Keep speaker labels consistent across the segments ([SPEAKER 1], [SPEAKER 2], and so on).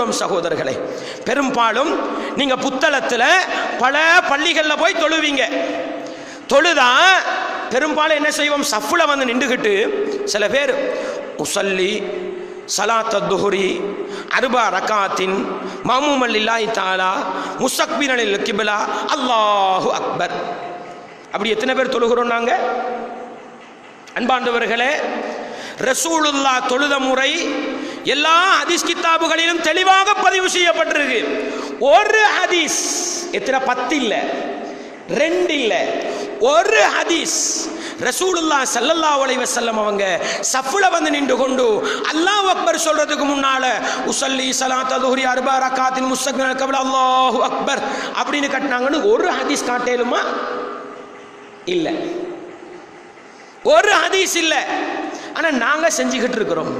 [SPEAKER 1] தொழுகிறோம் சகோதரர்களே. பெரும்பாலும் நீங்க புத்தளத்துல பல பள்ளிகள்ல போய் தொழுவீங்க. தொழுதா பெரும்பாலும் என்ன செய்வோம், சஃப்ல வந்து நின்றுகிட்டு சில பேர் உஸல்லி ஸலாத் அத்-துஹ்ரி அர்பா ரகாத்தின் மஅமூமன் லில்லாஹி தஆலா முஸ்தக்பிரன் லில் கிப்லா அல்லாஹு அக்பர். அப்படி எத்தனை பேர் தொழுகிறோம் நாங்க? அன்பாண்டவர்களே, ரசூலுல்லாஹ் தொழுத முறை எல்லா ஹதீஸ் கிதாபுகளிலும் தெளிவாக பதிவு செய்யப்பட்டிருக்கு. ஒரு ஹதீஸ், எத்தனை, 10 இல்ல, 2 இல்ல, ஒரு ஹதீஸ் ரசூலுல்லாஹ் ஸல்லல்லாஹு அலைஹி வஸல்லம் அவங்க சஃப்ல வந்து நின்று கொண்டு அல்லாஹ் அக்பர் சொல்றதுக்கு முன்னால உஸல்லி ஸலாத் அத்-துஹ்ரி அர்பா ரகாத்தின் முஸ்தக்பிரன் லில் கிப்லா அல்லாஹு அக்பர் அப்படின்னு கட்டினாங்கன்னு ஒரு ஹதீஸ் காட்டேலுமா? இல்ல, ஒரு ஹதீஸ் இல்ல. ஆனா நாங்க செஞ்சுக்கிட்டு இருக்கிறோம்.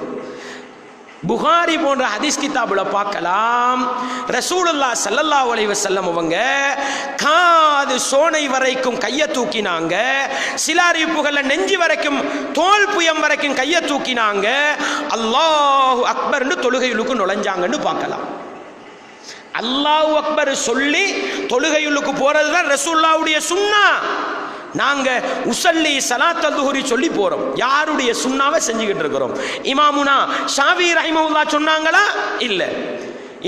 [SPEAKER 1] புகாரி போன்ற ஹதீஸ் கிதாபுல பார்க்கலாம், ரசூலுல்லாஹ் ஸல்லல்லாஹு அலைஹி வஸல்லம் அவங்க காது சோனை வரைக்கும் கையை தூக்கினாங்க, சில அறிவிப்புகள்ல நெஞ்சி வரைக்கும் தோல் புயம் வரைக்கும் கையை தூக்கினாங்க, அல்லாஹு அக்பர்னு தொழுகையுள்ளுக்கு நுழைஞ்சாங்கன்னு பார்க்கலாம். அல்லாஹு அக்பர் சொல்லி தொழுகையுள்ளுக்கு போறதுதான் ரசூலுல்லாஹ்வுடைய சுன்னா. நாங்க உஸல்லி ஸலாத் அத்-துஹ்ரி சொல்லி போறோம். யாருடைய சுன்னாவை செஞ்சுக்கிட்டு இருக்கிறோம்? இமாமுனா ஷாஃபி ரஹிமஹுல்லாஹ் சொன்னாங்களா? இல்ல.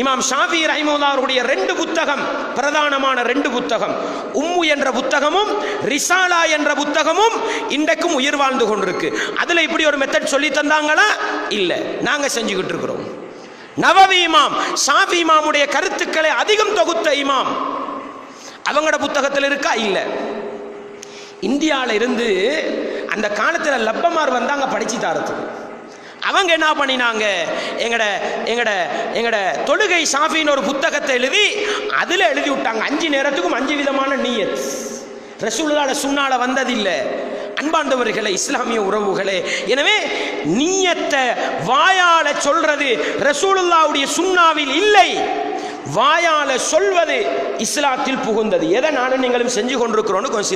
[SPEAKER 1] இமாம் ஷாஃபி ரஹிமஹுல்லாஹ் அவருடைய 2 புத்தகம், பிரதானமான 2 புத்தகம், உம்மு என்ற புத்தகமும் ரிசாலா என்ற புத்தகமும் இன்றைக்கும் உயிர் வாழ்ந்து கொண்டிருக்கு. அதுல இப்படி ஒரு மெத்தட் சொல்லி தந்தாங்களா? இல்ல. நாங்க செஞ்சுக்கிட்டு இருக்கிறோம். நவவி இமாம் ஷாஃபி இமாமுடைய கருத்துக்களை அதிகம் தொகுத்த இமாம், அவங்களோட புத்தகத்தில் இருக்கா? இல்ல. இந்தியாவில் இருந்து அந்த காலத்தில் லப்பமார் வந்தாங்க படிச்சு தாரத்துக்கு. அவங்க என்ன பண்ணினாங்க, எங்கட தொழுகை ஷாஃபின்னு ஒரு புத்தகத்தை எழுதி அதில் எழுதி விட்டாங்க 5 நேரத்துக்கும் 5 விதமான நியத். ரசூலுல்லாஹ் சுன்னால வந்ததில்லை. அன்பாண்டவர்களே, இஸ்லாமிய உறவுகளே, எனவே நியத்தை வாயால சொல்றது ரசூலுல்லாஹ்வுடைய சுன்னாவில் இல்லை. வாயால சொல்வது இஸ்லாத்தில் புகுந்தது. எதை நானும் நீங்களும் செஞ்சு கொண்டிருக்கிறோன்னு கொஞ்சம்